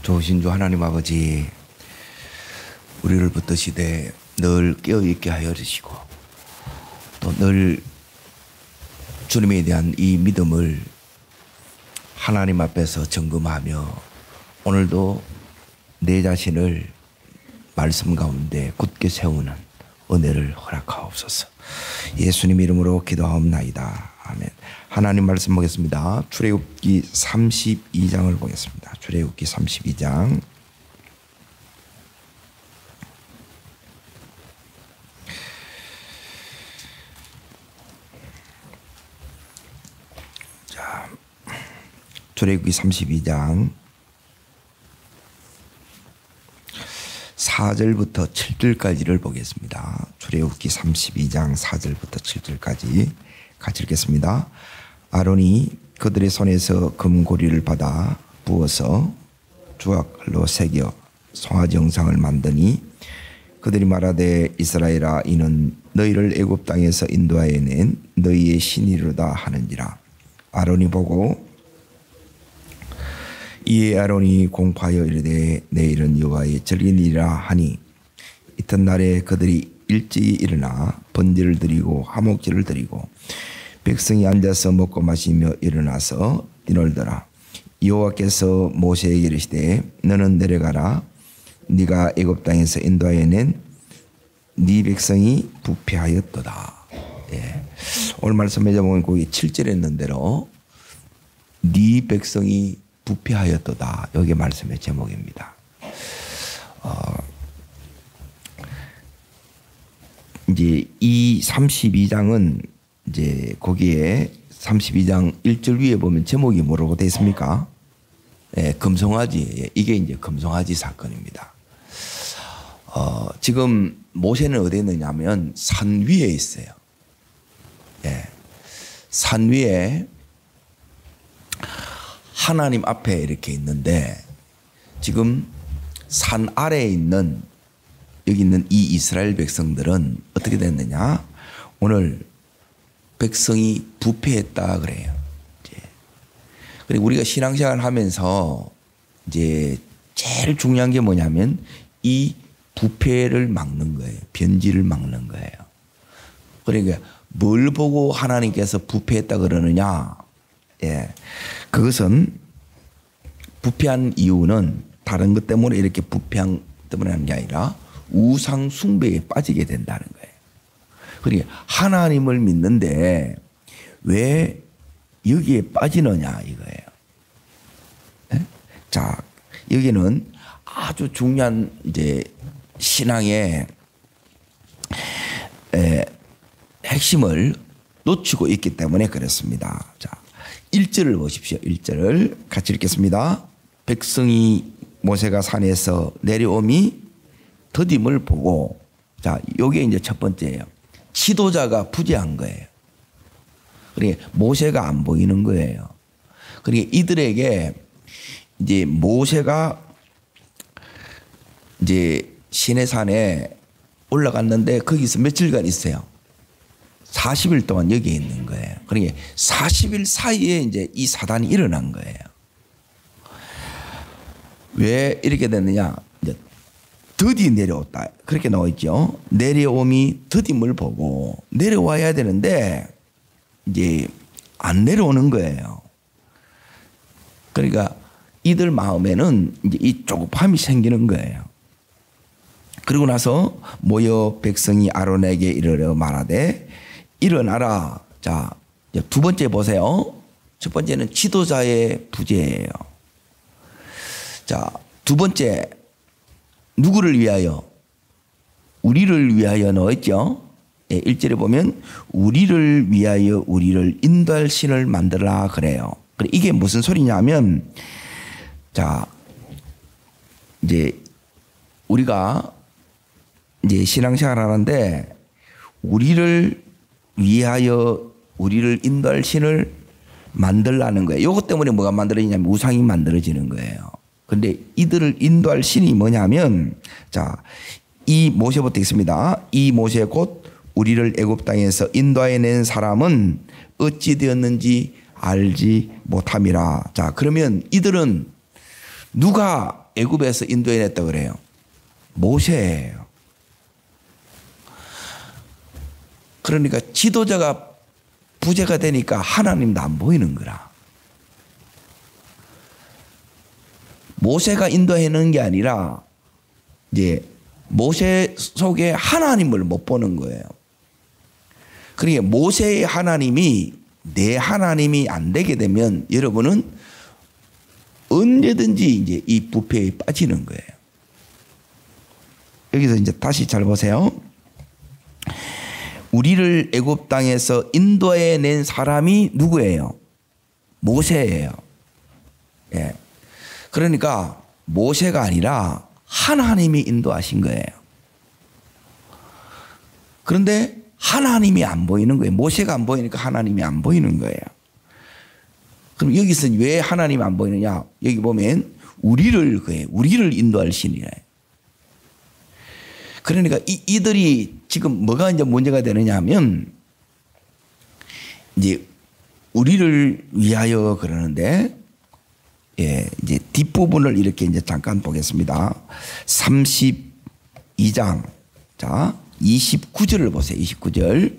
좋으신 주 하나님 아버지, 우리를 붙드시되 늘 깨어있게 하여 주시고 또 늘 주님에 대한 이 믿음을 하나님 앞에서 점검하며 오늘도 내 자신을 말씀 가운데 굳게 세우는 은혜를 허락하옵소서. 예수님 이름으로 기도하옵나이다. 아멘. 하나님 말씀 보겠습니다. 출애굽기 32장을 보겠습니다. 출애굽기 32장. 자, 출애굽기 32장 4절부터 7절까지를 보겠습니다. 출애굽기 32장 4절부터 7절까지 같이 읽겠습니다. 아론이 그들의 손에서 금고리를 받아 부어서 주악칼로 새겨 송아지 형상을 만드니 그들이 말하되 이스라엘아 이는 너희를 애굽 땅에서 인도하여 낸 너희의 신이로다 하는지라. 아론이 보고 이에 아론이 공포하여 이르되 내일은 여호와의 절기니라 하니 이튿날에 그들이 일찍이 일어나 번제를 드리고 화목제를 드리고 백성이 앉아서 먹고 마시며 일어나서 뛰놀더라. 여호와께서 모세에게 이르시되 너는 내려가라. 네가 애굽 땅에서 인도하여 낸 네 백성이 부패하였도다. 예. 오늘 말씀에 보면 거기 7절에 있는 대로 네 백성이 부패하였도다. 여기 말씀의 제목입니다. 이제 이 32장은 이제 거기에 32장 1절 위에 보면 제목이 뭐라고 되어 있습니까? 예, 금송아지. 예, 이게 이제 금송아지 사건입니다. 지금 모세는 어디에 있느냐면 산 위에 있어요. 예, 산 위에 하나님 앞에 이렇게 있는데 지금 산 아래에 있는 여기 있는 이 이스라엘 백성들은 어떻게 됐느냐? 오늘 백성이 부패했다 그래요. 그리고 우리가 신앙생활 하면서 이제 제일 중요한 게 뭐냐면 이 부패를 막는 거예요. 변질을 막는 거예요. 그러니까 뭘 보고 하나님께서 부패했다 그러느냐? 예. 그것은 부패한 이유는 다른 것 때문에 이렇게 부패한 때문에 하는 게 아니라 우상 숭배에 빠지게 된다는 거예요. 그러니까 하나님을 믿는데 왜 여기에 빠지느냐 이거예요. 네? 자, 여기는 아주 중요한 이제 신앙의 핵심을 놓치고 있기 때문에 그렇습니다. 자, 1절을 보십시오. 1절을 같이 읽겠습니다. 백성이 모세가 산에서 내려옴이 더딤을 보고, 자, 요게 이제 첫 번째예요. 지도자가 부재한 거예요. 그러니까 모세가 안 보이는 거예요. 그러니까 이들에게 이제 모세가 이제 시내산에 올라갔는데 거기서 며칠간 있어요. 40일 동안 여기에 있는 거예요. 그러니까 40일 사이에 이제 이 사단이 일어난 거예요. 왜 이렇게 됐느냐? 이제 드디 내려왔다. 그렇게 나와 있죠. 내려옴이 더딤을 보고 내려와야 되는데 이제 안 내려오는 거예요. 그러니까 이들 마음에는 이제 이 조급함이 생기는 거예요. 그리고 나서 모여 백성이 아론에게 이르러 말하되 일어나라. 자, 두 번째 보세요. 첫 번째는 지도자의 부재예요. 자, 두 번째 누구를 위하여? 우리를 위하여 넣었죠. 1절에 보면 우리를 위하여 우리를 인도할 신을 만들라 그래요. 이게 무슨 소리냐면, 자, 이제 우리가 이제 신앙생활 하는데 우리를 위하여 우리를 인도할 신을 만들라는 거예요. 이것 때문에 뭐가 만들어지냐면 우상이 만들어지는 거예요. 그런데 이들을 인도할 신이 뭐냐면, 자, 이 모세부터 있습니다. 이 모세 곧 우리를 애굽 땅에서 인도하여 낸 사람은 어찌 되었는지 알지 못함이라. 자, 그러면 이들은 누가 애굽에서 인도해냈다 그래요? 모세예요. 그러니까 지도자가 부재가 되니까 하나님도 안 보이는 거라. 모세가 인도해내는 게 아니라 이제 모세 속에 하나님을 못 보는 거예요. 그러니까 모세의 하나님이 내 하나님이 안 되게 되면 여러분은 언제든지 이제 이 부패에 빠지는 거예요. 여기서 이제 다시 잘 보세요. 우리를 애굽 땅에서 인도해 낸 사람이 누구예요? 모세예요. 예. 그러니까 모세가 아니라 하나님이 인도하신 거예요. 그런데 하나님이 안 보이는 거예요. 모세가 안 보이니까 하나님이 안 보이는 거예요. 그럼 여기서 왜 하나님이 안 보이느냐? 여기 보면 우리를 인도할 신이래요. 그러니까 이들이 지금 뭐가 이제 문제가 되느냐 하면 이제 우리를 위하여 그러는데 예, 이제 뒷부분을 이렇게 이제 잠깐 보겠습니다. 32장. 자, 29절을 보세요. 29절.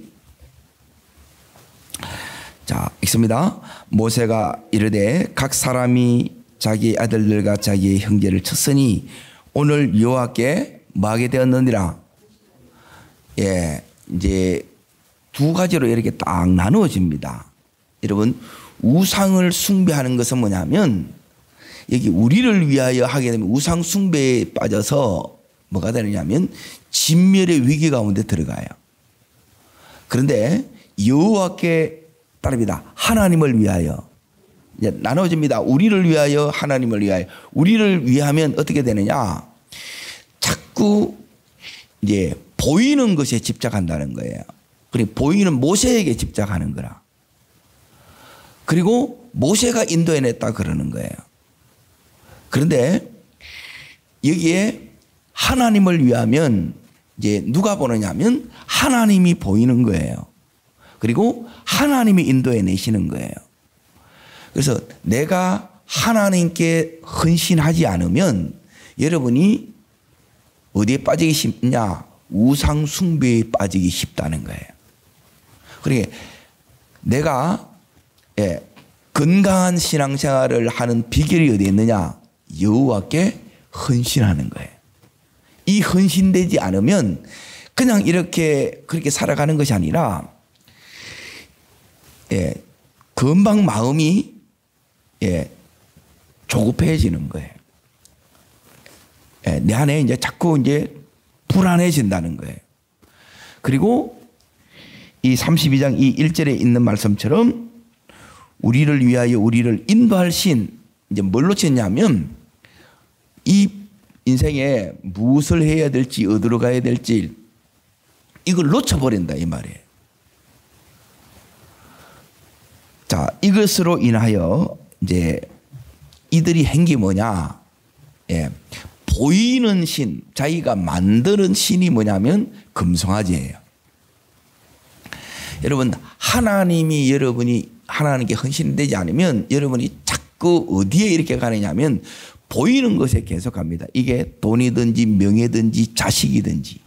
자, 읽습니다. 모세가 이르되 각 사람이 자기 아들들과 자기의 형제를 쳤으니 오늘 여호와께 뭐 하게 되었느니라. 예, 이제 두 가지로 이렇게 딱 나누어집니다. 여러분, 우상을 숭배하는 것은 뭐냐면 여기 우리를 위하여 하게 되면 우상 숭배에 빠져서 뭐가 되느냐면 진멸의 위기 가운데 들어가요. 그런데 여호와께 따릅니다. 하나님을 위하여 이제 나눠집니다. 우리를 위하여 하나님을 위하여. 우리를 위하면 어떻게 되느냐? 자꾸 이제 보이는 것에 집착한다는 거예요. 그리고 보이는 모세에게 집착하는 거라. 그리고 모세가 인도해냈다 그러는 거예요. 그런데 여기에 하나님을 위하면 이제 누가 보느냐면 하나님이 보이는 거예요. 그리고 하나님이 인도해 내시는 거예요. 그래서 내가 하나님께 헌신하지 않으면 여러분이 어디에 빠지기 쉽냐? 우상 숭배에 빠지기 쉽다는 거예요. 그러니까 내가 건강한 신앙생활을 하는 비결이 어디에 있느냐? 여호와께 헌신하는 거예요. 이 헌신되지 않으면 그냥 이렇게 그렇게 살아가는 것이 아니라 금방 마음이 조급해지는 거예요. 내 안에 이제 자꾸 이제 불안해진다는 거예요. 그리고 이 32장 이 1절에 있는 말씀처럼 우리를 위하여 우리를 인도할 신, 이제 뭘 놓쳤냐면 이 인생에 무엇을 해야 될지 어디로 가야 될지 이걸 놓쳐버린다 이 말이에요. 자, 이것으로 인하여 이제 이들이 한 게 뭐냐? 보이는 신, 자기가 만드는 신이 뭐냐면 금송아지예요. 여러분, 하나님이 여러분이 하나님께 헌신되지 않으면 여러분이 자꾸 어디에 이렇게 가느냐면 보이는 것에 계속 갑니다. 이게 돈이든지 명예든지 자식이든지.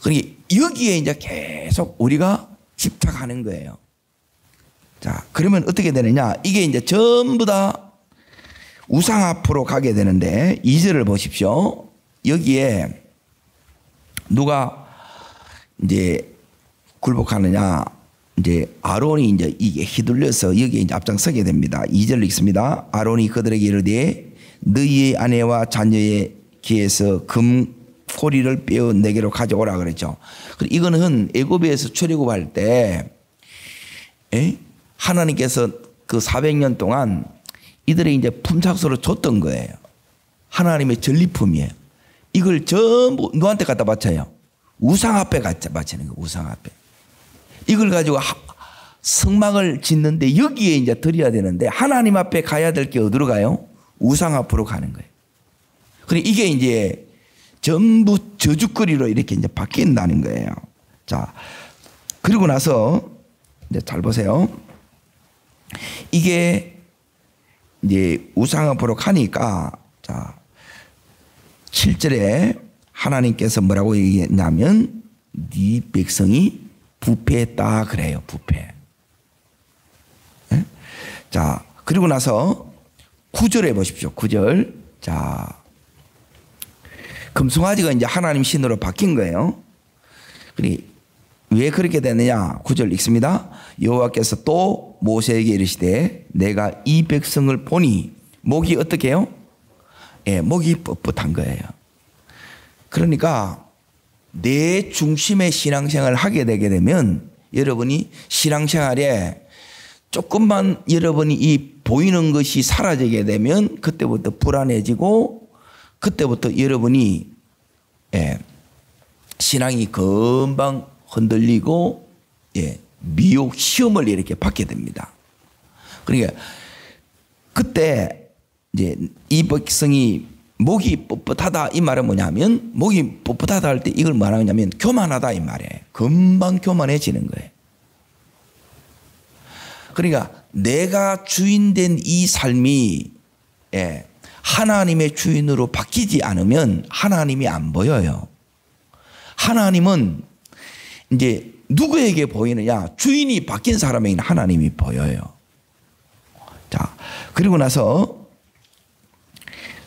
그러니까 여기에 이제 계속 우리가 집착하는 거예요. 자, 그러면 어떻게 되느냐? 이게 이제 전부 다 우상 앞으로 가게 되는데 2절을 보십시오. 여기에 누가 이제 굴복하느냐? 이제 아론이 이제 이게 휘둘려서 여기에 이제 앞장서게 됩니다. 2절 읽습니다. 아론이 그들에게 이르되 너희의 아내와 자녀의 귀에서 금고리를 빼어 내게로 가져오라 그랬죠. 이거는 애굽에서 출애굽할 때 하나님께서 그 400년 동안 이들의 이제 품삯으로 줬던 거예요. 하나님의 전리품이에요. 이걸 전부 누구한테 갖다 바쳐요? 우상 앞에 갖다 바치는 거예요. 우상 앞에. 이걸 가지고 성막을 짓는데 여기에 이제 드려야 되는데 하나님 앞에 가야 될 게 어디로 가요? 우상 앞으로 가는 거예요. 그러니까 이게 이제 전부 저주거리로 이렇게 이제 바뀐다는 거예요. 자, 그리고 나서 이제 잘 보세요. 이게 이제 우상 앞으로 가니까 자 7절에 하나님께서 뭐라고 얘기했냐면 네 백성이 부패했다 그래요. 부패. 네? 자 그리고 나서 9절에 보십시오. 9절. 자 금송아지가 이제 하나님 신으로 바뀐 거예요. 왜 그렇게 됐느냐? 9절 읽습니다. 여호와께서 또 모세에게 이르시되 내가 이 백성을 보니 목이 어떻게 해요? 예, 목이 뻣뻣한 거예요. 그러니까 내 중심의 신앙생활을 하게 되게 되면 여러분이 신앙생활에 조금만 여러분이 이 보이는 것이 사라지게 되면 그때부터 불안해지고 그때부터 여러분이 예, 신앙이 금방 흔들리고 예, 미혹 시험을 이렇게 받게 됩니다. 그러니까 그때 이제 이 백성이 목이 뻣뻣하다 이 말은 뭐냐면 목이 뻣뻣하다 할 때 이걸 말하냐면 교만하다 이 말이에요. 금방 교만해지는 거예요. 그러니까 내가 주인된 이 삶이 예, 하나님의 주인으로 바뀌지 않으면 하나님이 안 보여요. 하나님은 이제 누구에게 보이느냐? 주인이 바뀐 사람에게는 하나님이 보여요. 자, 그리고 나서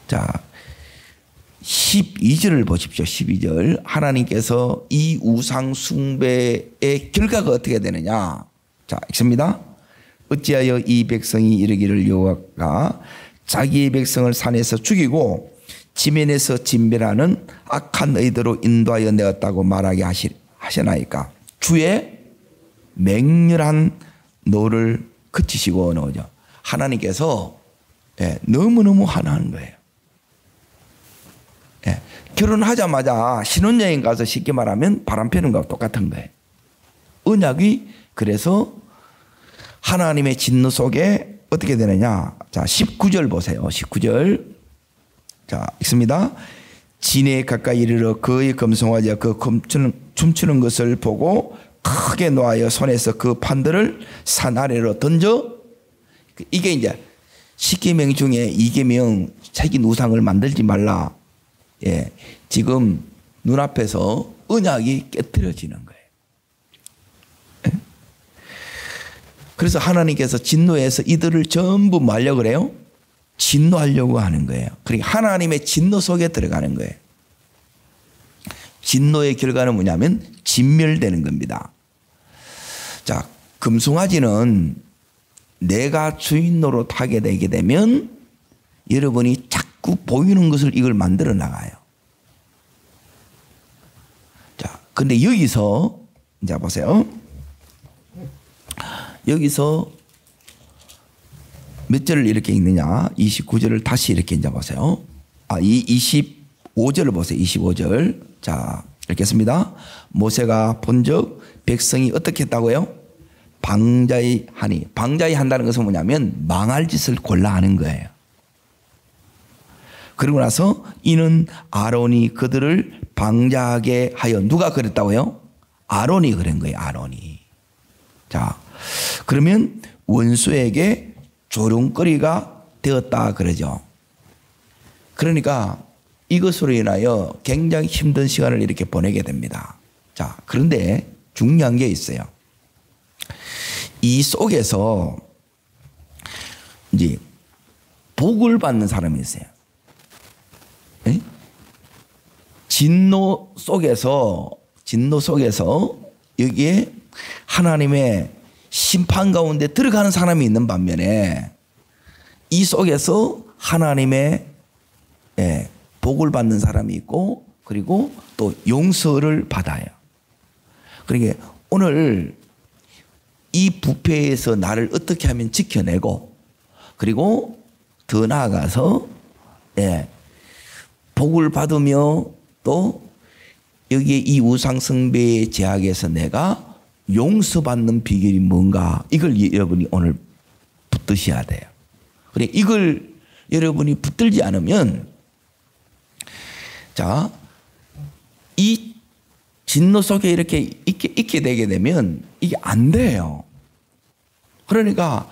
자 12절을 보십시오. 12절. 하나님께서 이 우상 숭배의 결과가 어떻게 되느냐? 자, 읽습니다. 어찌하여 이 백성이 이르기를 여호와가 자기의 백성을 산에서 죽이고 지면에서 진멸하는 악한 의대로 인도하여 내었다고 말하게 하시나이까. 주의 맹렬한 노를 그치시고 나오죠. 하나님께서 예, 너무너무 화나는 거예요. 예, 결혼하자마자 신혼여행 가서 쉽게 말하면 바람 피는 거와 똑같은 거예요. 언약이 그래서 하나님의 진노 속에 어떻게 되느냐. 자 19절 보세요. 19절. 자 읽습니다. 진에 가까이 이르러 그의 금송아지가 그 춤추는 것을 보고 크게 노하여 손에서 그 판들을 산 아래로 던져. 이게 이제 10계명 중에 2계명 새긴 우상을 만들지 말라. 예, 지금 눈앞에서 언약이 깨트려지는 거예요. 예? 그래서 하나님께서 진노해서 이들을 전부 뭐 하려고 그래요? 진노하려고 하는 거예요. 그러니까 하나님의 진노 속에 들어가는 거예요. 진노의 결과는 뭐냐면 진멸되는 겁니다. 자, 금송아지는 내가 주인 노릇하게 되게 되면 여러분이 자꾸 보이는 것을 이걸 만들어 나가요. 자, 근데 여기서 이제 보세요. 여기서 몇 절을 이렇게 읽느냐? 29절을 다시 이렇게 이제 보세요. 이 25절을 보세요. 25절. 자, 읽겠습니다. 모세가 본즉 백성이 어떻게 했다고요? 방자히하니. 방자히한다는 것은 뭐냐면 망할 짓을 골라 하는 거예요. 그리고 나서 이는 아론이 그들을 방자하게 하여. 누가 그랬다고요? 아론이 그런 거예요. 아론이. 자, 그러면 원수에게 조롱거리가 되었다 그러죠. 그러니까 이것으로 인하여 굉장히 힘든 시간을 이렇게 보내게 됩니다. 자, 그런데 중요한 게 있어요. 이 속에서 이제 복을 받는 사람이 있어요. 네? 진노 속에서 여기에 하나님의 심판 가운데 들어가는 사람이 있는 반면에 이 속에서 하나님의 복을 받는 사람이 있고 그리고 또 용서를 받아요. 그러니까 오늘 이 부패에서 나를 어떻게 하면 지켜내고 그리고 더 나아가서 복을 받으며 또 여기에 이 우상숭배의 제약에서 내가 용서받는 비결이 뭔가 이걸 여러분이 오늘 붙드셔야 돼요. 그래 이걸 여러분이 붙들지 않으면 자, 이 진노 속에 이렇게 있게 되게 되면 이게 안 돼요. 그러니까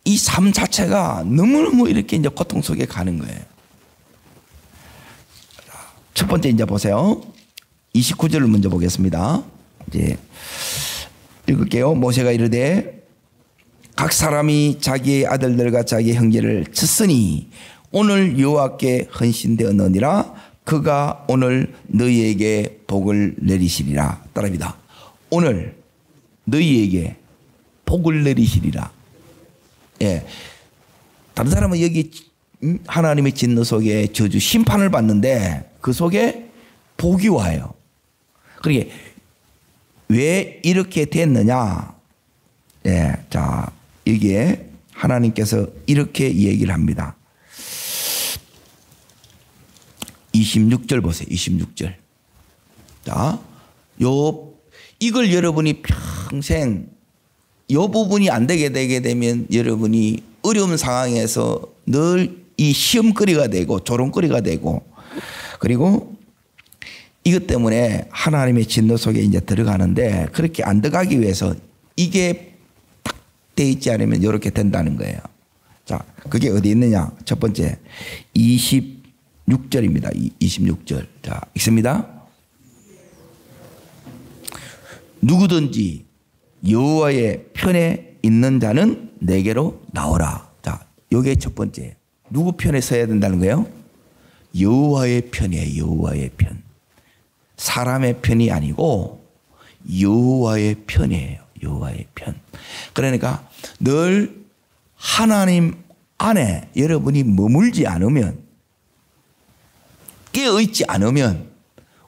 이 삶 자체가 너무너무 이렇게 이제 고통 속에 가는 거예요. 첫 번째 이제 보세요. 29절을 먼저 보겠습니다. 이제 읽을게요. 모세가 이르되 각 사람이 자기의 아들들과 자기의 형제를 쳤으니 오늘 여호와께 헌신되었느니라. 그가 오늘 너희에게 복을 내리시리라. 따라합니다. 오늘 너희에게 복을 내리시리라. 예. 다른 사람은 여기 하나님의 진노 속에 저주 심판을 받는데 그 속에 복이 와요. 그러게 왜 이렇게 됐느냐? 예. 자, 여기에 하나님께서 이렇게 얘기를 합니다. 26절 보세요. 26절. 자, 이걸 여러분이 평생 요 부분이 안 되게 되면 여러분이 어려운 상황에서 늘 이 시험거리가 되고 조롱거리가 되고 그리고 이것 때문에 하나님의 진노 속에 이제 들어가는데 그렇게 안 들어가기 위해서 이게 딱 돼 있지 않으면 이렇게 된다는 거예요. 자, 그게 어디 있느냐? 첫 번째 26절입니다. 26절. 자, 읽습니다. 누구든지 여호와의 편에 있는 자는 내게로 나오라. 자, 요게 첫 번째. 누구 편에 서야 된다는 거예요? 여호와의 편이에요. 여호와의 편. 사람의 편이 아니고 여호와의 편이에요. 여호와의 편. 그러니까 늘 하나님 안에 여러분이 머물지 않으면 깨어있지 않으면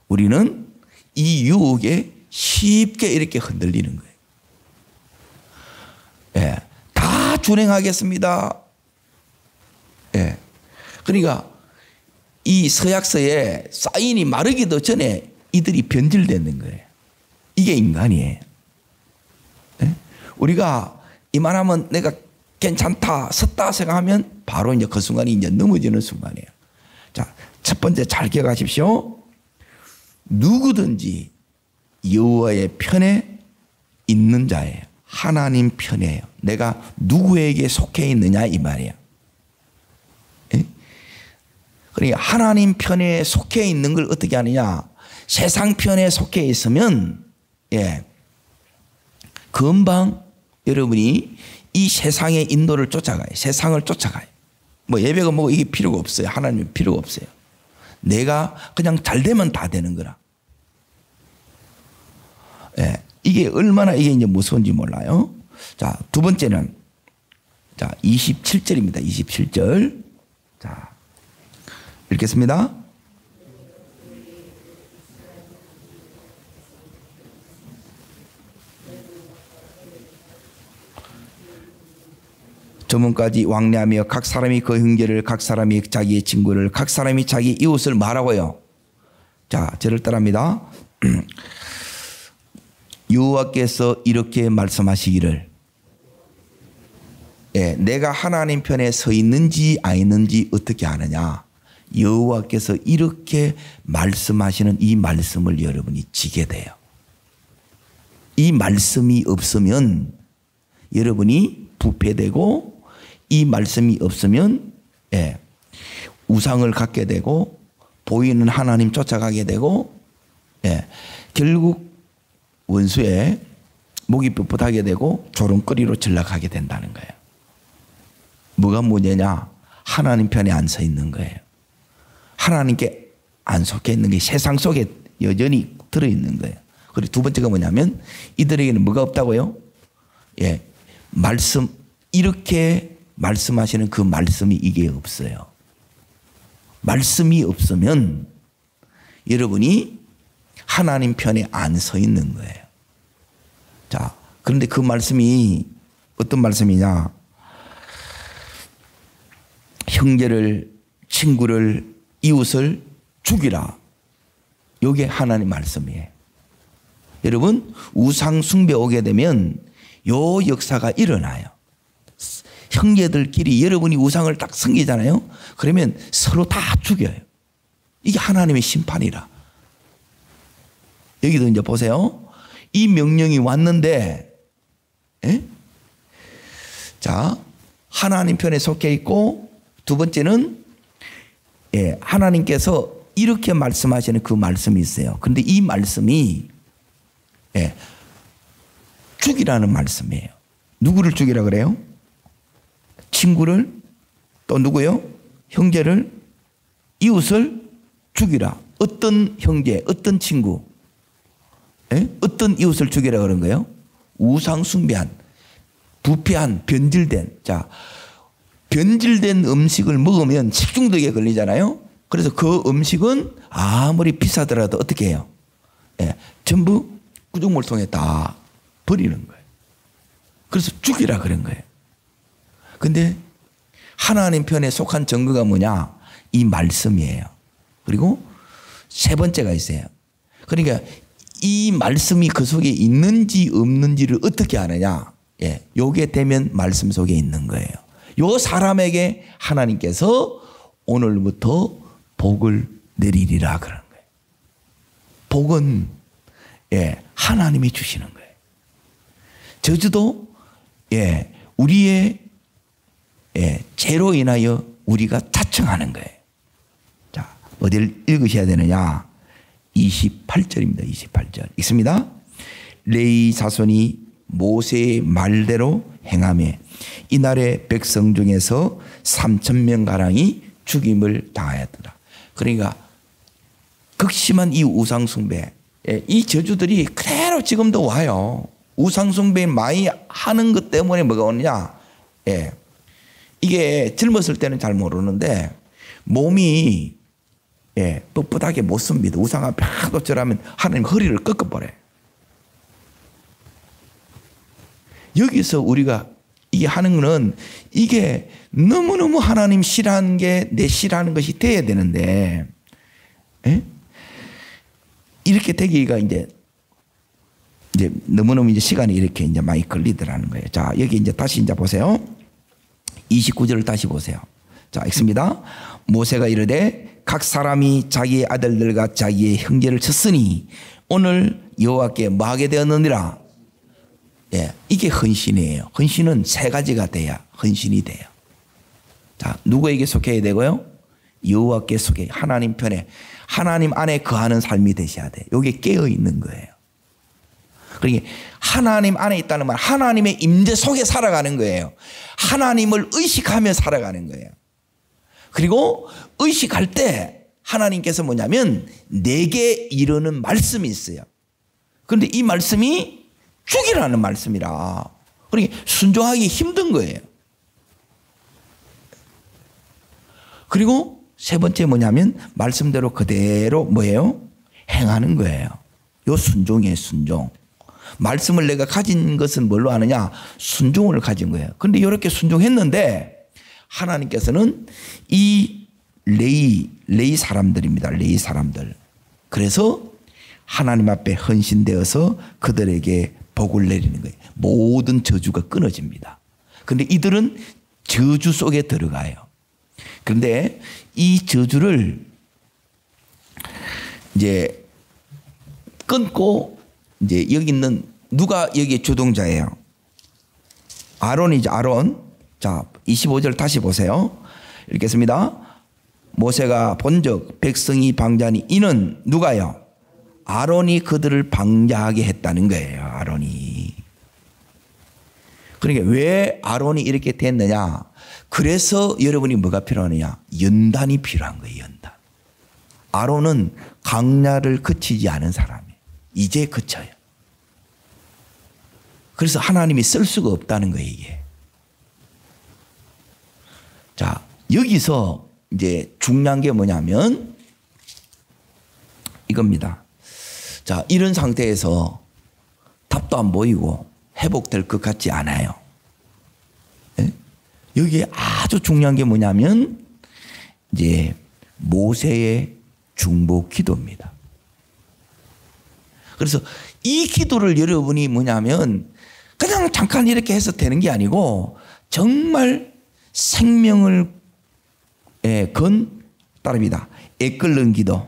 우리는 이 유혹에 쉽게 이렇게 흔들리는 거예요. 예, 다 준행하겠습니다. 예, 그러니까 이 서약서에 사인이 마르기도 전에 이들이 변질되는 거예요. 이게 인간이에요. 예? 우리가 이만하면 내가 괜찮다, 섰다 생각하면 바로 이제 그 순간이 이제 넘어지는 순간이에요. 자, 첫 번째 잘 기억하십시오. 누구든지 여호와의 편에 있는 자예요. 하나님 편이에요. 내가 누구에게 속해 있느냐 이 말이에요. 예? 그러니까 하나님 편에 속해 있는 걸 어떻게 하느냐? 세상 편에 속해 있으면 예, 금방 여러분이 이 세상의 인도를 쫓아가요. 세상을 쫓아가요. 뭐 예배가 뭐 이게 필요가 없어요. 하나님은 필요가 없어요. 내가 그냥 잘 되면 다 되는 거라. 예, 이게 얼마나 이게 이제 무서운지 몰라요. 자, 두 번째는 자, 27절입니다. 27절. 자, 읽겠습니다. 저문까지 왕래하며 각 사람이 그 형제를 각 사람이 자기의 친구를 각 사람이 자기 이웃을 말하고요. 자, 저를 따라합니다. 여호와께서 이렇게 말씀하시기를 예, 내가 하나님 편에 서 있는지 안 있는지 어떻게 아느냐. 여호와께서 이렇게 말씀하시는 이 말씀을 여러분이 지게 돼요. 이 말씀이 없으면 여러분이 부패되고 이 말씀이 없으면 예, 우상을 갖게 되고 보이는 하나님 쫓아가게 되고 예, 결국 원수의 목이 뻣뻣하게 되고 조롱거리로 전락하게 된다는 거예요. 뭐가 문제냐? 하나님 편에 안 서 있는 거예요. 하나님께 안 속해 있는 게 세상 속에 여전히 들어있는 거예요. 그리고 두 번째가 뭐냐면 이들에게는 뭐가 없다고요? 예, 말씀 이렇게 말씀하시는 그 말씀이 이게 없어요. 말씀이 없으면 여러분이 하나님 편에 안 서 있는 거예요. 자, 그런데 그 말씀이 어떤 말씀이냐? 형제를, 친구를, 이웃을 죽이라. 이게 하나님 말씀이에요. 여러분, 우상 숭배 오게 되면 요 역사가 일어나요. 형제들끼리 여러분이 우상을 딱 섬기잖아요. 그러면 서로 다 죽여요. 이게 하나님의 심판이라. 여기도 이제 보세요. 이 명령이 왔는데, 예? 자, 하나님 편에 속해 있고, 두 번째는 하나님께서 이렇게 말씀하시는 그 말씀이 있어요. 그런데 이 말씀이 죽이라는 말씀이에요. 누구를 죽이라 그래요? 친구를, 또 누구요? 형제를, 이웃을 죽이라. 어떤 형제, 어떤 친구, 어떤 이웃을 죽이라 그런 거예요? 우상 숭배한, 부패한, 변질된. 자, 변질된 음식을 먹으면 식중독에 걸리잖아요. 그래서 그 음식은 아무리 비싸더라도 어떻게 해요? 전부 구조물통에 다 버리는 거예요. 그래서 죽이라 그런 거예요. 근데 하나님 편에 속한 증거가 뭐냐? 이 말씀이에요. 그리고 세 번째가 있어요. 그러니까 이 말씀이 그 속에 있는지 없는지를 어떻게 아느냐? 요게 되면 말씀 속에 있는 거예요. 요 사람에게 하나님께서 오늘부터 복을 내리리라 그러는 거예요. 복은 하나님이 주시는 거예요. 저주도 우리의 죄로 인하여 우리가 자청하는 거예요. 자, 어디를 읽으셔야 되느냐? 28절입니다. 28절. 읽습니다. 레위 자손이 모세의 말대로 행하며 이날의 백성 중에서 3,000명가량이 죽임을 당하였더라. 그러니까 극심한 이 우상숭배, 이 저주들이 그대로 지금도 와요. 우상숭배 많이 하는 것 때문에 뭐가 오느냐? 이게 젊었을 때는 잘 모르는데 몸이 뻣뻣하게 못 씁니다. 우상 앞에 하도 절하면 하나님 허리를 꺾어버려요. 여기서 우리가 이게 하는 거는 이게 너무너무 하나님 싫어하는 게 내 싫어하는 것이 돼야 되는데 이렇게 되기가 이제 너무너무 이제 시간이 이렇게 이제 많이 걸리더라는 거예요. 자, 여기 이제 다시 이제 보세요. 29절을 다시 보세요. 자, 읽습니다. 모세가 이르되 각 사람이 자기의 아들들과 자기의 형제를 쳤으니 오늘 여호와께 뭐 하게 되었느니라. 이게 헌신이에요. 헌신은 세 가지가 돼야 헌신이 돼요. 자, 누구에게 속해야 되고요? 여호와께 속해, 하나님 편에, 하나님 안에 거하는 삶이 되셔야 돼요. 이게 깨어 있는 거예요. 그러니까 하나님 안에 있다는 말, 하나님의 임재 속에 살아가는 거예요. 하나님을 의식하며 살아가는 거예요. 그리고 의식할 때 하나님께서 뭐냐면 내게 이르는 말씀이 있어요. 그런데 이 말씀이 죽이라는 말씀이라. 그러니까 순종하기 힘든 거예요. 그리고 세 번째 뭐냐면 말씀대로 그대로 뭐예요? 행하는 거예요. 요 순종이에요, 순종. 말씀을 내가 가진 것은 뭘로 아느냐? 순종을 가진 거예요. 그런데 이렇게 순종했는데 하나님께서는 이 레위 사람들입니다. 레위 사람들. 그래서 하나님 앞에 헌신되어서 그들에게 복을 내리는 거예요. 모든 저주가 끊어집니다. 그런데 이들은 저주 속에 들어가요. 그런데 이 저주를 이제 끊고 이제 여기 있는 누가 여기 주동자예요? 아론이죠, 아론. 자, 25절 다시 보세요. 읽겠습니다. 모세가 본즉 백성이 방자니 이는 누가요? 아론이 그들을 방자하게 했다는 거예요. 아론이. 그러니까 왜 아론이 이렇게 됐느냐? 그래서 여러분이 뭐가 필요하느냐? 연단이 필요한 거예요. 연단. 아론은 강야를 거치지 않은 사람이에요. 이제 거쳐요. 그래서 하나님이 쓸 수가 없다는 거예요. 이게. 자, 여기서 이제 중요한 게 뭐냐면 이겁니다. 자, 이런 상태에서 답도 안 보이고 회복될 것 같지 않아요. 네? 여기에 아주 중요한 게 뭐냐면 이제 모세의 중보 기도입니다. 그래서 이 기도를 여러분이 뭐냐면 그냥 잠깐 이렇게 해서 되는 게 아니고 정말 생명을 건 따릅니다. 애끓는 기도.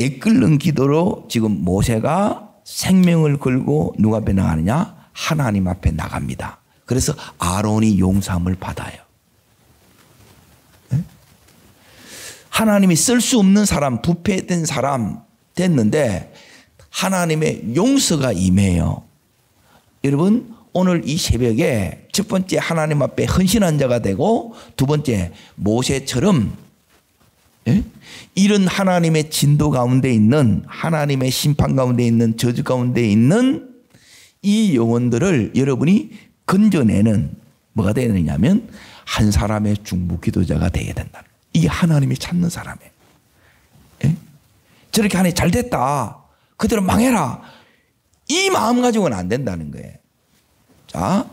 애끓는 기도로 지금 모세가 생명을 걸고 누가 앞에 나가느냐? 하나님 앞에 나갑니다. 그래서 아론이 용서함을 받아요. 하나님이 쓸 수 없는 사람, 부패된 사람 됐는데 하나님의 용서가 임해요. 여러분, 오늘 이 새벽에 첫 번째 하나님 앞에 헌신한 자가 되고, 두 번째 모세처럼 이런 하나님의 진도 가운데 있는, 하나님의 심판 가운데 있는, 저주 가운데 있는 이 영혼들을 여러분이 건져내는 뭐가 되야 되냐면 한 사람의 중보 기도자가 되어야 된다. 이게 하나님이 찾는 사람이에요. 저렇게 하니 잘 됐다, 그대로 망해라, 이 마음 가지고는 안 된다는 거예요. 자,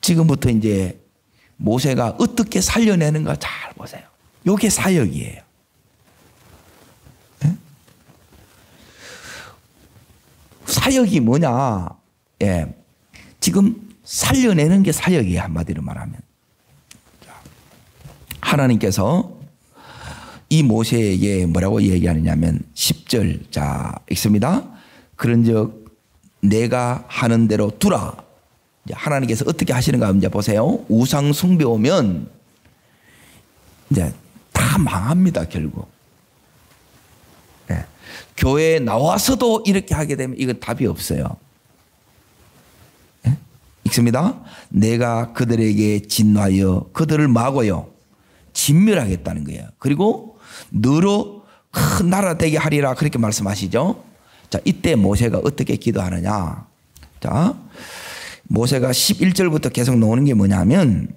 지금부터 이제 모세가 어떻게 살려내는가 잘 보세요. 이게 사역이에요. 사역이 뭐냐? 지금 살려내는 게 사역이에요. 한마디로 말하면. 하나님께서 이 모세에게 뭐라고 얘기하느냐면 10절, 자, 읽습니다. 그런즉 내가 하는 대로 두라. 하나님께서 어떻게 하시는가 이제 보세요. 우상 숭배 오면 이제 다 망합니다, 결국. 교회에 나와서도 이렇게 하게 되면 이건 답이 없어요. 읽습니다. 내가 그들에게 진노하여 그들을 막어요. 진멸하겠다는 거예요. 그리고 너로 큰 나라 되게 하리라, 그렇게 말씀하시죠. 자, 이때 모세가 어떻게 기도하느냐. 자, 모세가 11절부터 계속 나오는 게 뭐냐면,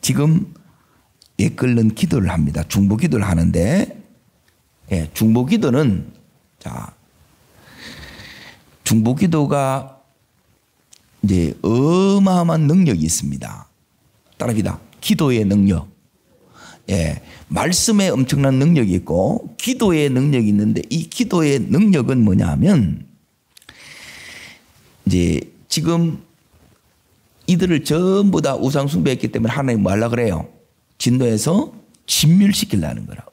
지금 끓는 기도를 합니다. 중보 기도를 하는데, 중보 기도는, 자, 중보 기도가 이제 어마어마한 능력이 있습니다. 따라합니다. 기도의 능력. 말씀에 엄청난 능력이 있고 기도의 능력이 있는데, 이 기도의 능력은 뭐냐 하면, 이제 지금 이들을 전부 다 우상 숭배했기 때문에 하나님 뭐 하려고 그래요? 진노해서 진멸시키려는 거라고.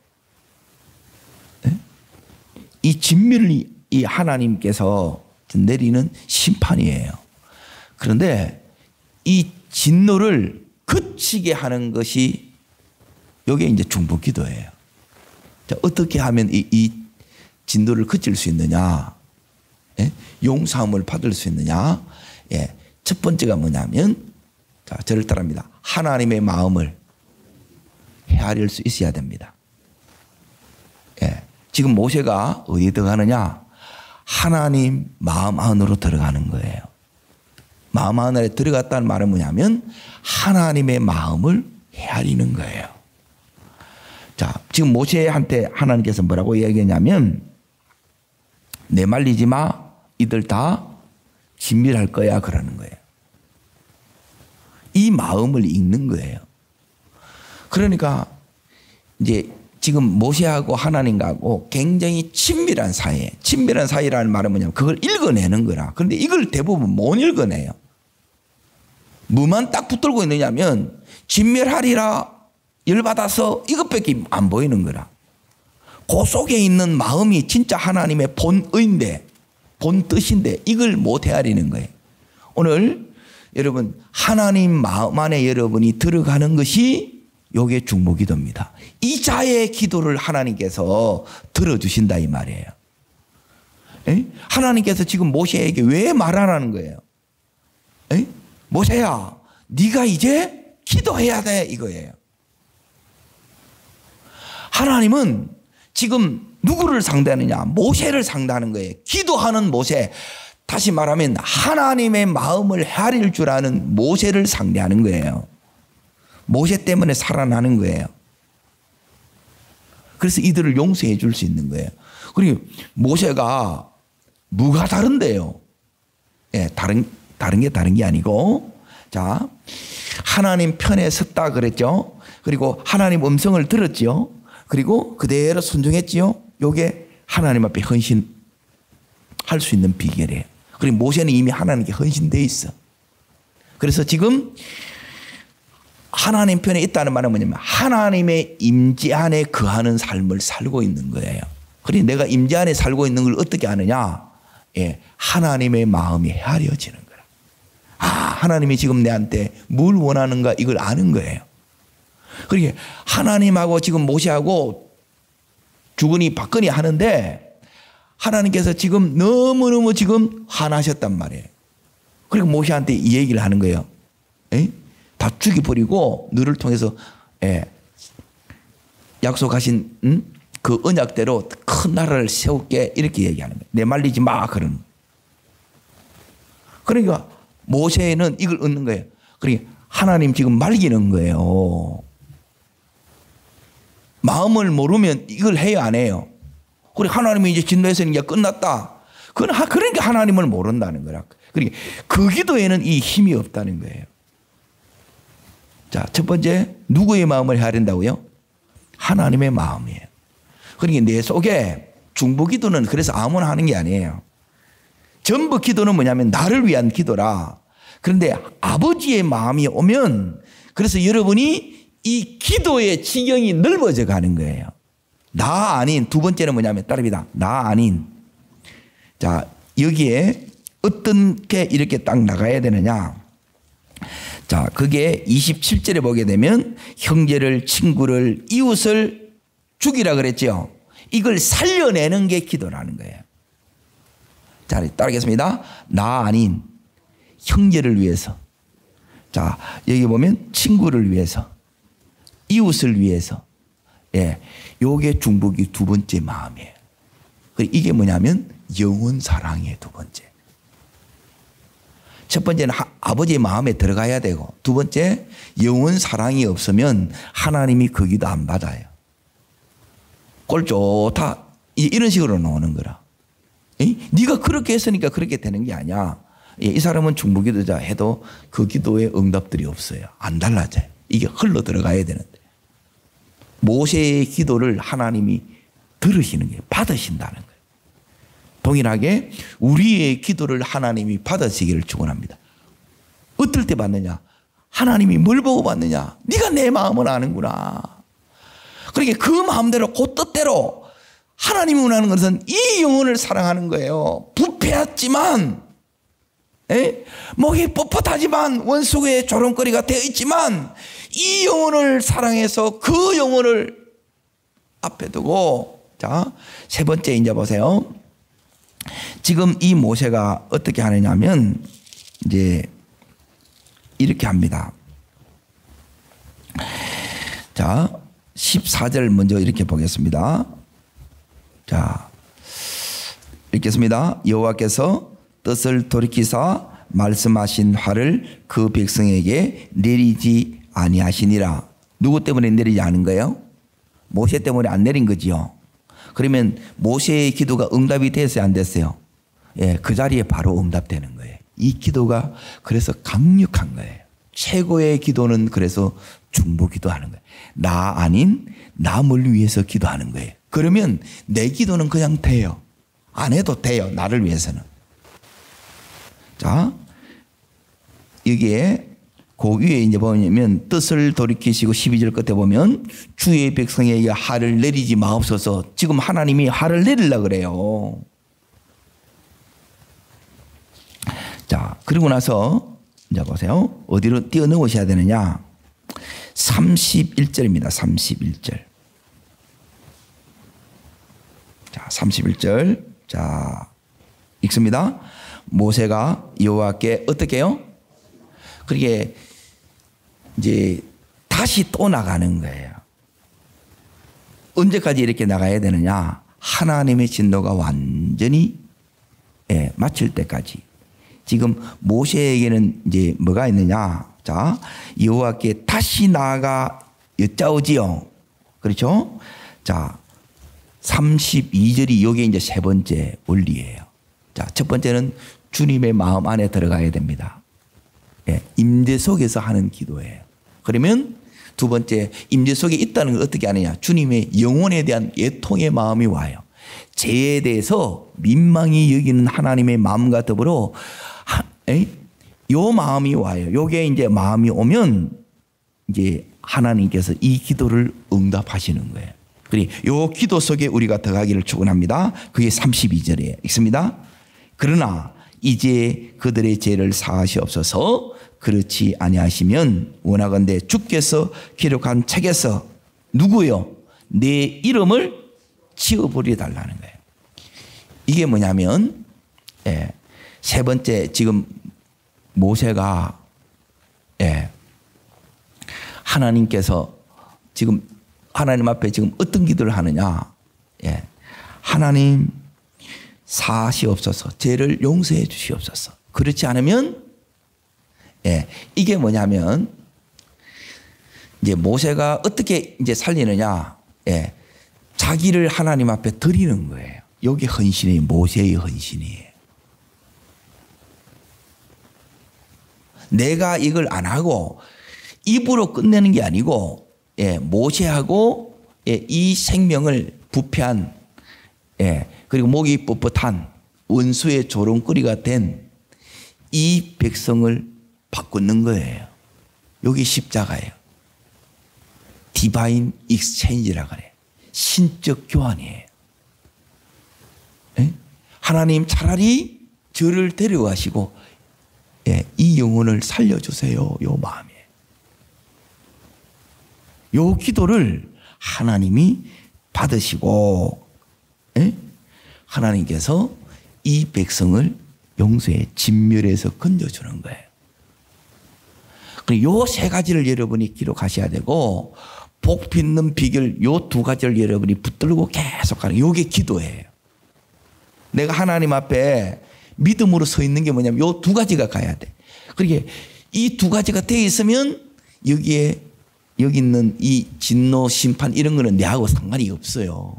이 진멸이 이 하나님께서 내리는 심판이에요. 그런데 이 진노를 그치게 하는 것이 이게 이제 중보 기도예요. 자, 어떻게 하면 이 진노를 그칠 수 있느냐? 용서함을 받을 수 있느냐? 첫 번째가 뭐냐면, 자, 저를 따라합니다. 하나님의 마음을 헤아릴 수 있어야 됩니다. 지금 모세가 어디에 들어가느냐? 하나님 마음 안으로 들어가는 거예요. 마음 안에 들어갔다는 말은 뭐냐면 하나님의 마음을 헤아리는 거예요. 자, 지금 모세한테 하나님께서 뭐라고 얘기했냐면, 내 말리지 마, 이들 다 진멸할 거야, 그러는 거예요. 이 마음을 읽는 거예요. 그러니까 이제 지금 모세하고 하나님하고 굉장히 친밀한 사이에, 친밀한 사이라는 말은 뭐냐면 그걸 읽어내는 거라. 그런데 이걸 대부분 못 읽어내요. 뭐만 딱 붙들고 있느냐면 진멸하리라, 열받아서 이것밖에 안 보이는 거라. 그 속에 있는 마음이 진짜 하나님의 본의인데, 본 뜻인데 이걸 못 헤아리는 거예요. 오늘 여러분, 하나님 마음 안에 여러분이 들어가는 것이 요게 중보 기도입니다. 이 자의 기도를 하나님께서 들어주신다 이 말이에요. 하나님께서 지금 모세에게 왜 말 안 하는 거예요? 모세야, 네가 이제 기도해야 돼, 이거예요. 하나님은 지금 누구를 상대하느냐? 모세를 상대하는 거예요. 기도하는 모세, 다시 말하면 하나님의 마음을 헤아릴 줄 아는 모세를 상대하는 거예요. 모세 때문에 살아나는 거예요. 그래서 이들을 용서해 줄 수 있는 거예요. 그리고 모세가 뭐가 다른데요? 다른 게 아니고, 자, 하나님 편에 섰다 그랬죠. 그리고 하나님 음성을 들었죠. 그리고 그대로 순종했지요. 요게 하나님 앞에 헌신할 수 있는 비결이에요. 그리고 모세는 이미 하나님께 헌신되어 있어. 그래서 지금 하나님 편에 있다는 말은 뭐냐면 하나님의 임재 안에 거하는 삶을 살고 있는 거예요. 그러니 내가 임재 안에 살고 있는 걸 어떻게 아느냐? 하나님의 마음이 헤아려지는 거라. 하나님이 지금 내한테 뭘 원하는가 이걸 아는 거예요. 그러니까 하나님하고 지금 모세하고 주거니 받거니 하는데 하나님께서 지금 너무너무 지금 화나셨단 말이에요. 그리고 모세한테 이 얘기를 하는 거예요. 에? 다 죽여버리고 너를 통해서 약속하신 그 언약대로 큰 나라를 세울게 이렇게 얘기하는 거예요. 내 말리지 마 그런. 그러니까 모세는 이걸 얻는 거예요. 그러니까 하나님 지금 말리는 거예요. 마음을 모르면 이걸 해야 안 해요. 그리고 하나님이 이제 진노에서는 이제 끝났다. 그러니까 하나님을 모른다는 거라. 그러니까 그 기도에는 이 힘이 없다는 거예요. 자, 첫 번째 누구의 마음을 해야 된다고요? 하나님의 마음이에요. 그러니까 내 속에 중보 기도는 그래서 아무나 하는 게 아니에요. 전부 기도는 뭐냐면 나를 위한 기도라. 그런데 아버지의 마음이 오면 그래서 여러분이 이 기도의 지경이 넓어져 가는 거예요. 나 아닌 두 번째는 뭐냐면 따릅니다. 나 아닌. 자, 여기에 어떻게 이렇게 딱 나가야 되느냐. 자, 그게 27절에 보게 되면 형제를, 친구를, 이웃을 죽이라 그랬죠. 이걸 살려내는 게 기도라는 거예요. 자, 따르겠습니다. 나 아닌 형제를 위해서. 자, 여기 보면 친구를 위해서, 이웃을 위해서. 예, 요게 중보기 두 번째 마음이에요. 이게 뭐냐면 영혼 사랑의 두 번째. 첫 번째는 아버지의 마음에 들어가야 되고, 두 번째 영혼 사랑이 없으면 하나님이 그 기도 안 받아요. 꼴 좋다 이런 식으로 나오는 거라. 네가 그렇게 했으니까 그렇게 되는 게 아니야. 이 사람은 중보기도자 해도 그 기도에 응답들이 없어요. 안 달라져요. 이게 흘러 들어가야 되는데. 모세의 기도를 하나님이 들으시는 거예요. 받으신다는 거예요. 동일하게 우리의 기도를 하나님이 받으시기를 축원합니다. 어떨 때 받느냐? 하나님이 뭘 보고 받느냐? 네가 내 마음을 아는구나. 그러니까 그 마음대로 그 뜻대로 하나님이 원하는 것은 이 영혼을 사랑하는 거예요. 부패했지만, 목이 뻣뻣하지만 원수의 조롱거리가 되어 있지만 이 영혼을 사랑해서 그 영혼을 앞에 두고. 자, 세 번째 이제 보세요. 지금 이 모세가 어떻게 하느냐면 이제 이렇게 합니다. 자, 14절 먼저 이렇게 보겠습니다. 자, 읽겠습니다. 여호와께서 뜻을 돌이키사 말씀하신 화를 그 백성에게 내리지 아니하시니라. 누구 때문에 내리지 않은 거예요? 모세 때문에 안 내린 거지요. 그러면 모세의 기도가 응답이 됐어요, 안 됐어요? 예, 그 자리에 바로 응답되는 거예요. 이 기도가 그래서 강력한 거예요. 최고의 기도는 그래서 중보 기도하는 거예요. 나 아닌 남을 위해서 기도하는 거예요. 그러면 내 기도는 그냥 돼요. 안 해도 돼요. 나를 위해서는. 자, 여기에 그 위에 이제 보면 뜻을 돌이키시고 12절 끝에 보면 주의 백성에게 화를 내리지 마옵소서. 지금 하나님이 화를 내리려고 그래요. 자, 그러고 나서 이제 보세요. 어디로 뛰어넘으셔야 되느냐. 31절입니다. 31절. 자, 31절. 자, 읽습니다. 모세가 여호와께 어떻게 해요? 그렇게 이제 다시 또 나가는 거예요. 언제까지 이렇게 나가야 되느냐? 하나님의 진노가 완전히 마칠 때까지. 지금 모세에게는 이제 뭐가 있느냐? 자, 여호와께 다시 나아가 여짜오지요. 그렇죠? 자, 32절이 여기 이제 세 번째 원리예요. 자, 첫 번째는 주님의 마음 안에 들어가야 됩니다. 임재 속에서 하는 기도예요. 그러면 두 번째, 임재 속에 있다는 걸 어떻게 아느냐? 주님의 영혼에 대한 애통의 마음이 와요. 죄에 대해서 민망히 여기는 하나님의 마음과 더불어 요 마음이 와요. 요게 이제 마음이 오면 이제 하나님께서 이 기도를 응답하시는 거예요. 그리고 요 기도 속에 우리가 들어가기를 축원합니다. 그게 32절이에요. 읽습니다. 그러나 이제 그들의 죄를 사하시옵소서. 그렇지 아니하시면 원하건대 주께서 기록한 책에서 누구요? 내 이름을 지워버려 달라는 거예요. 이게 뭐냐면 세 번째 지금 모세가 하나님께서 지금 하나님 앞에 지금 어떤 기도를 하느냐? 하나님 사시옵소서, 죄를 용서해 주시옵소서. 그렇지 않으면 이게 뭐냐면 이제 모세가 어떻게 이제 살리느냐? 자기를 하나님 앞에 드리는 거예요. 여기 헌신이 모세의 헌신이에요. 내가 이걸 안 하고 입으로 끝내는 게 아니고 모세하고 이 생명을 부패한 그리고 목이 뻣뻣한 원수의 조롱거리가 된 이 백성을 바꾸는 거예요. 여기 십자가예요. 디바인 익스체인지라고 그래요. 신적 교환이에요. 하나님 차라리 저를 데려가시고 이 영혼을 살려주세요. 요 마음이에요. 요 기도를 하나님이 받으시고 하나님께서 이 백성을 용서의 진멸에서 건져주는 거예요. 요 세 가지를 여러분이 기록하셔야 되고 복 빚는 비결 요 두 가지를 여러분이 붙들고 계속 가는 요게 기도예요. 내가 하나님 앞에 믿음으로 서 있는 게 뭐냐면 요 두 가지가 가야 돼. 그러게 이 두 가지가 돼 있으면 여기 있는 이 진노 심판 이런 거는 내하고 상관이 없어요.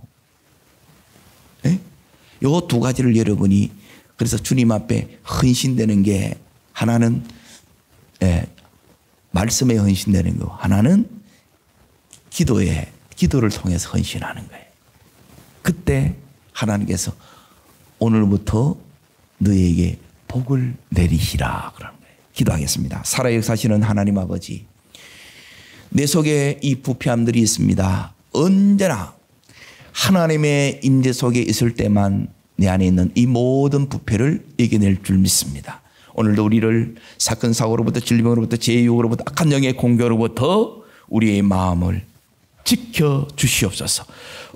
요 두 가지를 여러분이 그래서 주님 앞에 헌신되는 게 하나는 말씀에 헌신되는 거, 하나는 기도를 통해서 헌신하는 거예요. 그때 하나님께서 오늘부터 너에게 복을 내리시라 그러는 거예요. 기도하겠습니다. 살아 역사하시는 하나님 아버지, 내 속에 이 부패함들이 있습니다. 언제나 하나님의 임재 속에 있을 때만 내 안에 있는 이 모든 부패를 이겨낼 줄 믿습니다. 오늘도 우리를 사건 사고로부터 질병으로부터 제유혹으로부터 악한 영의 공격으로부터 우리의 마음을 지켜 주시옵소서.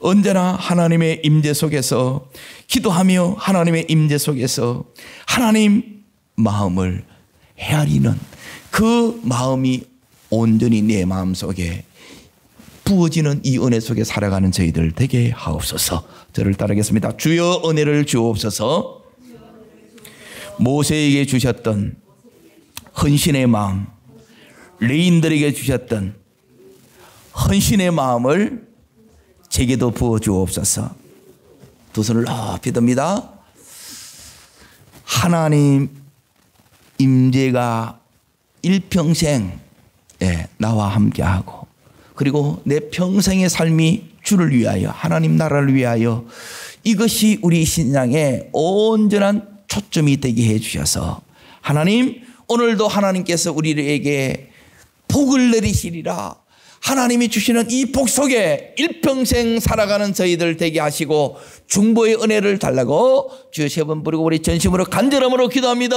언제나 하나님의 임재 속에서 기도하며 하나님의 임재 속에서 하나님 마음을 헤아리는 그 마음이 온전히 내 마음속에 부어지는 이 은혜 속에 살아가는 저희들 되게 하옵소서. 저를 따르겠습니다. 주여 은혜를 주옵소서. 모세에게 주셨던 헌신의 마음, 레인들에게 주셨던 헌신의 마음을 제게도 부어 주옵소서. 두 손을 높이 듭니다. 하나님 임재가 일평생 나와 함께하고 그리고 내 평생의 삶이 주를 위하여 하나님 나라를 위하여 이것이 우리 신앙의 온전한 초점이 되게 해 주셔서 하나님 오늘도 하나님께서 우리에게 복을 내리시리라. 하나님이 주시는 이 복 속에 일평생 살아가는 저희들 되게 하시고 중보의 은혜를 달라고 주여 세 번 부르고 우리 전심으로 간절함으로 기도합니다.